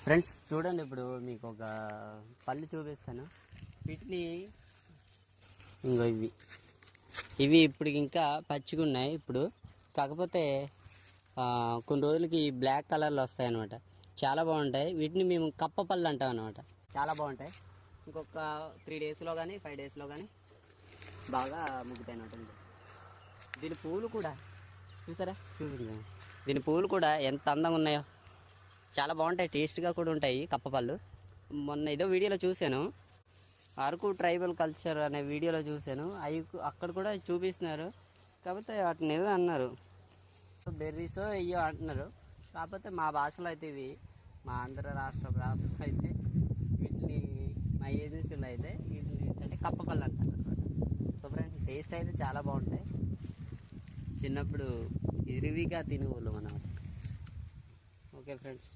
Friends చూడండి, ఇప్పుడు మీకు ఒక పళ్ళు చూపిస్తాను. వీటిని ఇంకో ఇవి ఇప్పుడు ఇంకా పచ్చిగా ఉన్నాయి. ఇప్పుడు కాకపోతే కొన్ని రోజులకి బ్లాక్ కలర్లో వస్తాయి అన్నమాట. చాలా బాగుంటాయి. వీటిని మేము కప్ప పళ్ళు అంటాం అనమాట. చాలా బాగుంటాయి. ఇంకొక 3 డేస్లో కానీ 5 డేస్లో కానీ బాగా ముగ్గుతాయి అన్నమాట. దీని పువ్వులు కూడా చూసారా, చూపించాను. దీని పువ్వులు కూడా ఎంత అందంగా ఉన్నాయో, చాలా బాగుంటాయి. టేస్ట్గా కూడా ఉంటాయి కప్పపళ్ళు. మొన్న ఏదో వీడియోలో చూశాను, అరకు ట్రైబల్ కల్చర్ అనే వీడియోలో చూశాను. అవి అక్కడ కూడా చూపిస్తున్నారు. కాకపోతే వాటిని ఏదో అన్నారు, బెర్రీసో అయ్యో అంటున్నారు. కాకపోతే మా భాషలో అయితే ఇవి, మా ఆంధ్ర రాష్ట్ర భాషలో అయితే వీటిని, మా ఏజెన్సీలో అయితే వీటిని అంటే కప్పపళ్ళు అంటారు అనమాట. సో ఫ్రెండ్స్, టేస్ట్ అయితే చాలా బాగుంటాయి. చిన్నప్పుడు ఇరివిగా తినేవాళ్ళం అన్నమాట. Okay friends.